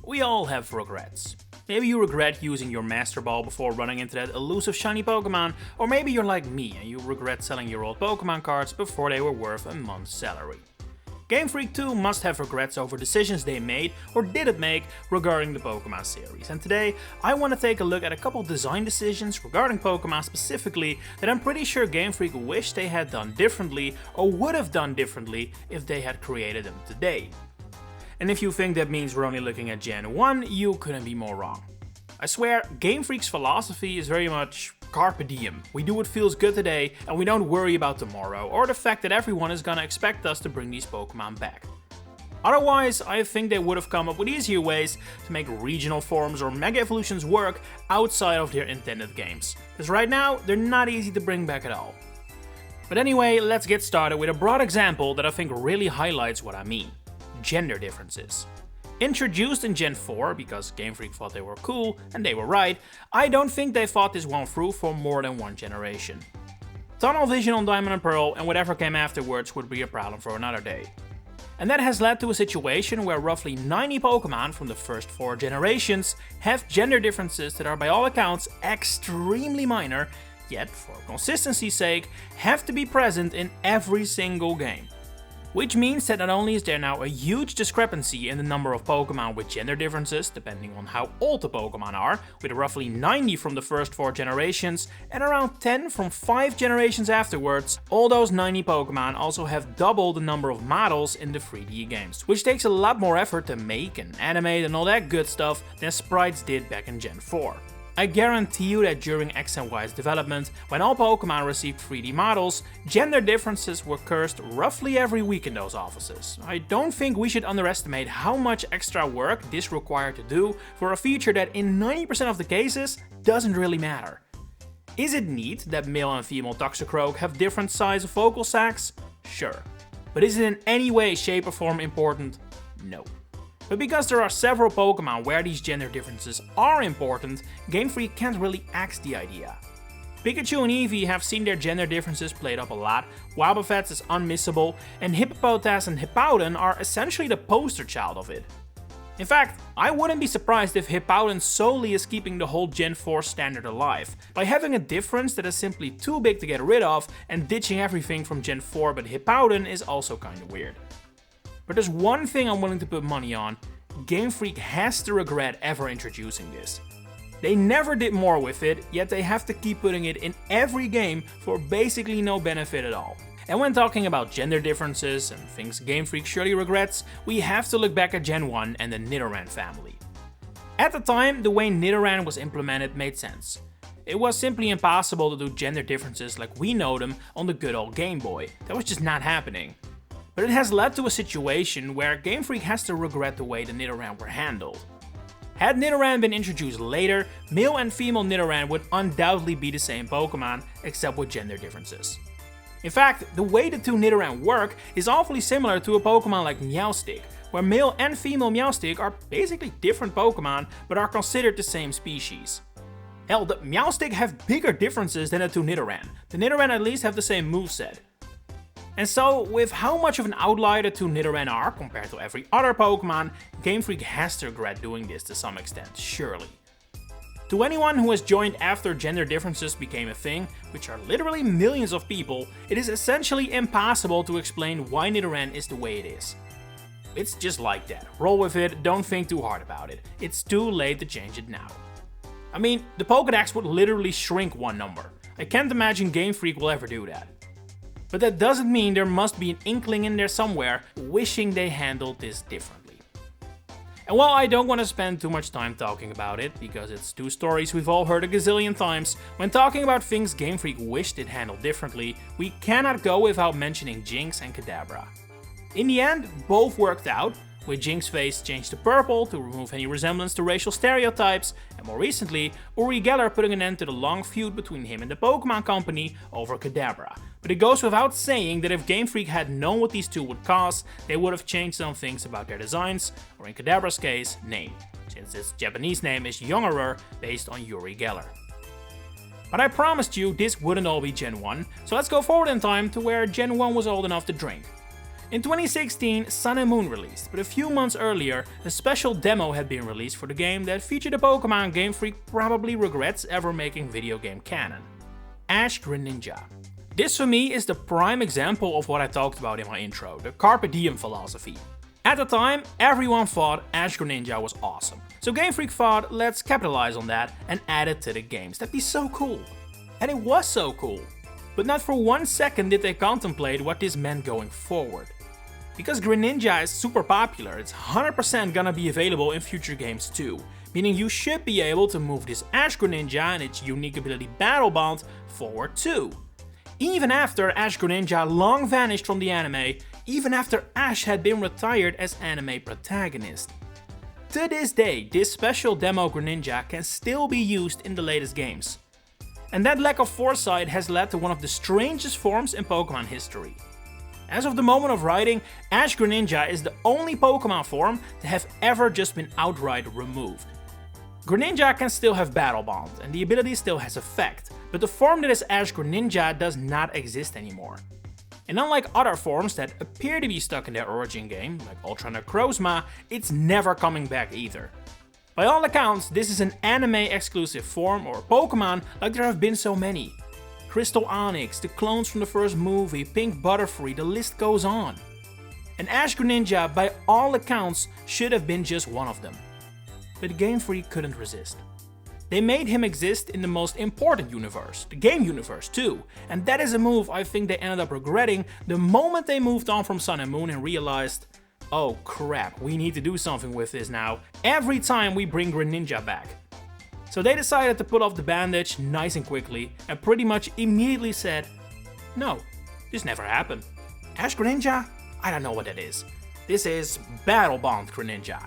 We all have regrets. Maybe you regret using your Master Ball before running into that elusive shiny Pokémon, or maybe you're like me and you regret selling your old Pokémon cards before they were worth a month's salary. Game Freak too must have regrets over decisions they made or didn't make regarding the Pokémon series, and today I want to take a look at a couple design decisions regarding Pokémon specifically that I'm pretty sure Game Freak wished they had done differently or would have done differently if they had created them today. And if you think that means we're only looking at Gen 1, you couldn't be more wrong. I swear, Game Freak's philosophy is very much carpe diem. We do what feels good today and we don't worry about tomorrow or the fact that everyone is gonna expect us to bring these Pokémon back. Otherwise, I think they would have come up with easier ways to make regional forms or Mega Evolutions work outside of their intended games. Because right now, they're not easy to bring back at all. But anyway, let's get started with a broad example that I think really highlights what I mean. Gender differences. Introduced in Gen 4 because Game Freak thought they were cool, and they were right, I don't think they thought this one through for more than one generation. Tunnel vision on Diamond and Pearl and whatever came afterwards would be a problem for another day. And that has led to a situation where roughly 90 Pokémon from the first 4 generations have gender differences that are by all accounts extremely minor, yet for consistency's sake have to be present in every single game. Which means that not only is there now a huge discrepancy in the number of Pokémon with gender differences, depending on how old the Pokémon are, with roughly 90 from the first 4 generations and around 10 from 5 generations afterwards, all those 90 Pokémon also have double the number of models in the 3D games, which takes a lot more effort to make and animate and all that good stuff than sprites did back in Gen 4. I guarantee you that during X and Y's development, when all Pokémon received 3D models, gender differences were cursed roughly every week in those offices. I don't think we should underestimate how much extra work this required to do for a feature that in 90% of the cases doesn't really matter. Is it neat that male and female Toxicroak have different size vocal sacs? Sure. But is it in any way, shape or form important? No. But because there are several Pokémon where these gender differences are important, Game Freak can't really axe the idea. Pikachu and Eevee have seen their gender differences played up a lot, Wobbuffet is unmissable, and Hippopotas and Hippowdon are essentially the poster child of it. In fact, I wouldn't be surprised if Hippowdon solely is keeping the whole Gen 4 standard alive, by having a difference that is simply too big to get rid of and ditching everything from Gen 4, but Hippowdon is also kinda weird. But there's one thing I'm willing to put money on, Game Freak has to regret ever introducing this. They never did more with it, yet they have to keep putting it in every game for basically no benefit at all. And when talking about gender differences and things Game Freak surely regrets, we have to look back at Gen 1 and the Nidoran family. At the time, the way Nidoran was implemented made sense. It was simply impossible to do gender differences like we know them on the good old Game Boy. That was just not happening. But it has led to a situation where Game Freak has to regret the way the Nidoran were handled. Had Nidoran been introduced later, male and female Nidoran would undoubtedly be the same Pokémon, except with gender differences. In fact, the way the two Nidoran work is awfully similar to a Pokémon like Meowstic, where male and female Meowstic are basically different Pokémon, but are considered the same species. Hell, the Meowstic have bigger differences than the two Nidoran. The Nidoran at least have the same moveset. And so, with how much of an outlier the two Nidoran are compared to every other Pokémon, Game Freak has to regret doing this to some extent, surely. To anyone who has joined after gender differences became a thing, which are literally millions of people, it is essentially impossible to explain why Nidoran is the way it is. It's just like that. Roll with it, don't think too hard about it. It's too late to change it now. I mean, the Pokédex would literally shrink one number. I can't imagine Game Freak will ever do that. But that doesn't mean there must be an inkling in there somewhere wishing they handled this differently. And while I don't want to spend too much time talking about it, because it's two stories we've all heard a gazillion times, when talking about things Game Freak wished it handled differently, we cannot go without mentioning Jynx and Kadabra. In the end, both worked out, with Jynx's face changed to purple to remove any resemblance to racial stereotypes, and more recently, Uri Geller putting an end to the long feud between him and the Pokémon Company over Kadabra. But it goes without saying that if Game Freak had known what these two would cause, they would have changed some things about their designs, or in Kadabra's case, name, since its Japanese name is Yongerer, based on Uri Geller. But I promised you this wouldn't all be Gen 1, so let's go forward in time to where Gen 1 was old enough to drink. In 2016, Sun and Moon released, but a few months earlier, a special demo had been released for the game that featured a Pokémon Game Freak probably regrets ever making video game canon: Ash-Greninja. This for me is the prime example of what I talked about in my intro, the Carpe Diem philosophy. At the time, everyone thought Ash-Greninja was awesome, so Game Freak thought, let's capitalize on that and add it to the games. That'd be so cool. And it was so cool. But not for 1 second did they contemplate what this meant going forward. Because Greninja is super popular, it's 100% gonna be available in future games too, meaning you should be able to move this Ash-Greninja and its unique ability Battle Bond forward too. Even after Ash-Greninja long vanished from the anime, even after Ash had been retired as anime protagonist. To this day, this special demo Greninja can still be used in the latest games. And that lack of foresight has led to one of the strangest forms in Pokémon history. As of the moment of writing, Ash-Greninja is the only Pokémon form to have ever just been outright removed. Greninja can still have Battle Bond, and the ability still has effect, but the form that is Ash-Greninja does not exist anymore. And unlike other forms that appear to be stuck in their origin game, like Ultra Necrozma, it's never coming back either. By all accounts, this is an anime-exclusive form or Pokémon like there have been so many. Crystal Onyx, the clones from the first movie, Pink Butterfree, the list goes on. And Ash-Greninja, by all accounts, should have been just one of them. But Game Freak couldn't resist. They made him exist in the most important universe, the game universe too, and that is a move I think they ended up regretting the moment they moved on from Sun and Moon and realized, oh crap, we need to do something with this now, every time we bring Greninja back. So they decided to put off the bandage nice and quickly, and pretty much immediately said, no, this never happened. Ash-Greninja? I don't know what that is. This is Battle Bond Greninja.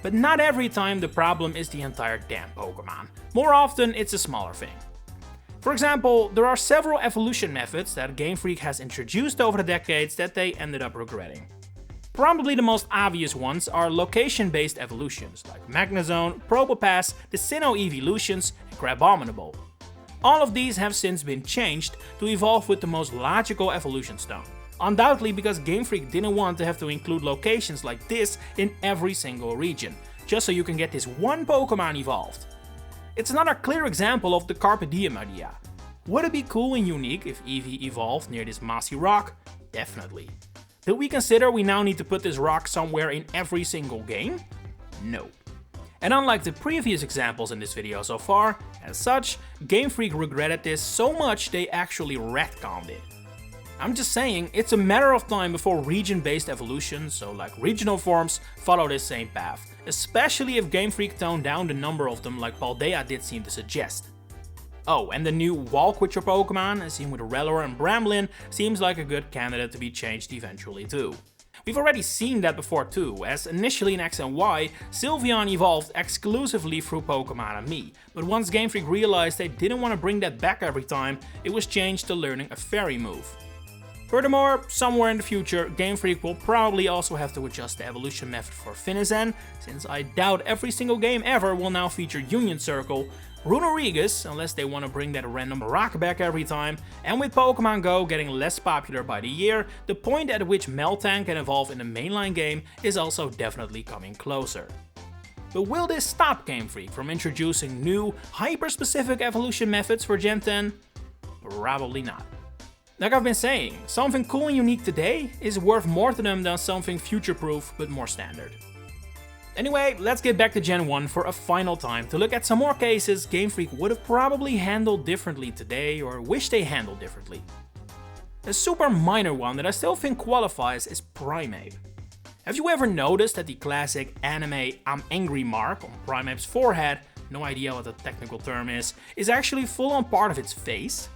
But not every time the problem is the entire damn Pokémon. More often it's a smaller thing. For example, there are several evolution methods that Game Freak has introduced over the decades that they ended up regretting. Probably the most obvious ones are location-based evolutions, like Magnezone, Probopass, the Sinnoh Evolutions, and Crabominable. All of these have since been changed to evolve with the most logical evolution stone. Undoubtedly because Game Freak didn't want to have to include locations like this in every single region, just so you can get this one Pokémon evolved. It's another clear example of the Carpe Diem idea. Would it be cool and unique if Eevee evolved near this mossy rock? Definitely. Did we consider we now need to put this rock somewhere in every single game? No. And unlike the previous examples in this video so far, as such, Game Freak regretted this so much they actually retconned it. I'm just saying, it's a matter of time before region-based evolution, so like regional forms, follow this same path, especially if Game Freak toned down the number of them like Paldea did seem to suggest. Oh, and the new Walk with your Pokémon, as seen with Rellor and Bramblin, seems like a good candidate to be changed eventually too. We've already seen that before too, as initially in X and Y, Sylveon evolved exclusively through Pokemon and Me, but once Game Freak realized they didn't want to bring that back every time, it was changed to learning a Fairy move. Furthermore, somewhere in the future, Game Freak will probably also have to adjust the evolution method for Finizen, since I doubt every single game ever will now feature Union Circle, Runerigus, unless they want to bring that random rock back every time, and with Pokemon Go getting less popular by the year, the point at which Meltan can evolve in the mainline game is also definitely coming closer. But will this stop Game Freak from introducing new, hyper-specific evolution methods for Gen 10? Probably not. Like I've been saying, something cool and unique today is worth more to them than something future-proof but more standard. Anyway, let's get back to Gen 1 for a final time to look at some more cases Game Freak would have probably handled differently today or wish they handled differently. A super minor one that I still think qualifies is Primeape. Have you ever noticed that the classic anime I'm angry mark on Primeape's forehead, no idea what the technical term is actually full on part of its face?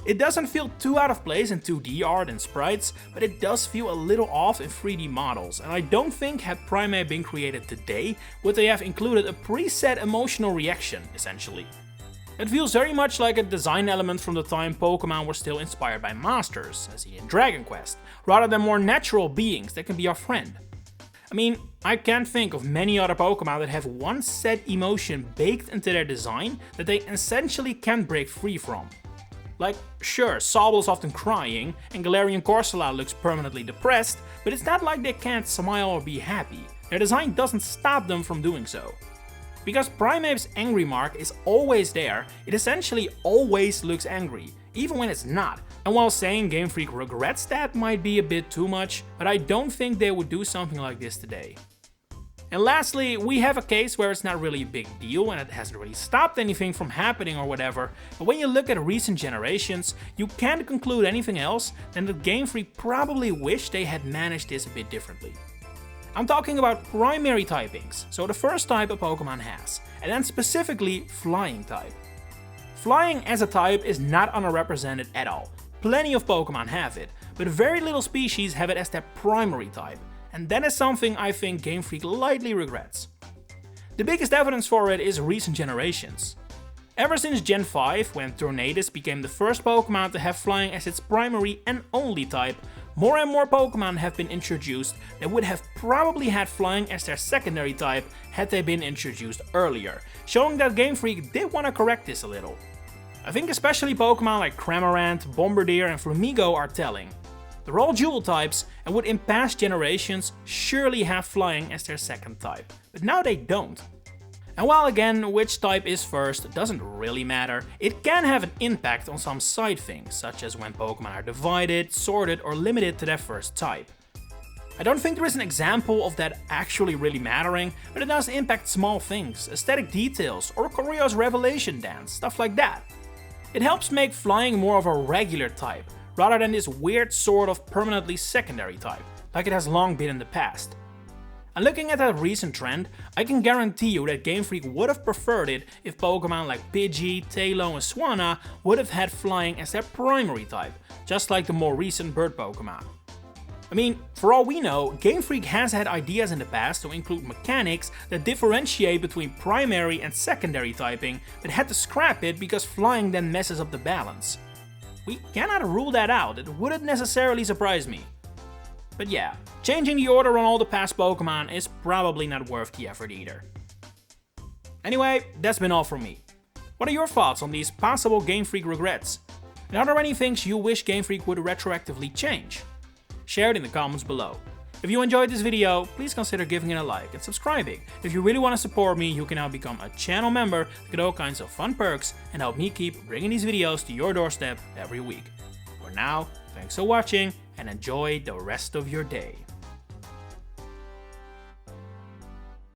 It doesn't feel too out of place in 2D art and sprites, but it does feel a little off in 3D models, and I don't think had Primeape been created today, would they have included a preset emotional reaction, essentially. It feels very much like a design element from the time Pokémon were still inspired by masters, as in Dragon Quest, rather than more natural beings that can be our friend. I mean, I can't think of many other Pokémon that have one set emotion baked into their design that they essentially can't break free from. Like, sure, Soble's often crying, and Galarian Corsola looks permanently depressed, but it's not like they can't smile or be happy. Their design doesn't stop them from doing so. Because Primeape's angry mark is always there, it essentially always looks angry, even when it's not. And while saying Game Freak regrets that might be a bit too much, but I don't think they would do something like this today. And lastly, we have a case where it's not really a big deal and it hasn't really stopped anything from happening or whatever, but when you look at recent generations, you can't conclude anything else than that Game Freak probably wished they had managed this a bit differently. I'm talking about primary typings, so the first type a Pokemon has, and then specifically Flying type. Flying as a type is not underrepresented at all. Plenty of Pokemon have it, but very little species have it as their primary type. And that is something I think Game Freak lightly regrets. The biggest evidence for it is recent generations. Ever since Gen 5, when Tornadus became the first Pokemon to have Flying as its primary and only type, more and more Pokemon have been introduced that would have probably had Flying as their secondary type had they been introduced earlier, showing that Game Freak did want to correct this a little. I think especially Pokemon like Cramorant, Bombardier and Flamigo are telling. They're all dual types and would in past generations surely have Flying as their second type, but now they don't. And while again, which type is first doesn't really matter, it can have an impact on some side things, such as when Pokemon are divided, sorted or limited to their first type. I don't think there is an example of that actually really mattering, but it does impact small things, aesthetic details or Koryo's Revelation dance, stuff like that. It helps make Flying more of a regular type, rather than this weird sort of permanently secondary type, like it has long been in the past. And looking at that recent trend, I can guarantee you that Game Freak would have preferred it if Pokemon like Pidgey, Tailo and Swanna would have had Flying as their primary type, just like the more recent bird Pokemon. I mean, for all we know, Game Freak has had ideas in the past to include mechanics that differentiate between primary and secondary typing, but had to scrap it because Flying then messes up the balance. We cannot rule that out, it wouldn't necessarily surprise me. But yeah, changing the order on all the past Pokemon is probably not worth the effort either. Anyway, that's been all from me. What are your thoughts on these possible Game Freak regrets? And are there any things you wish Game Freak would retroactively change? Share it in the comments below. If you enjoyed this video, please consider giving it a like and subscribing. If you really want to support me, you can now become a channel member to get all kinds of fun perks and help me keep bringing these videos to your doorstep every week. For now, thanks for watching and enjoy the rest of your day.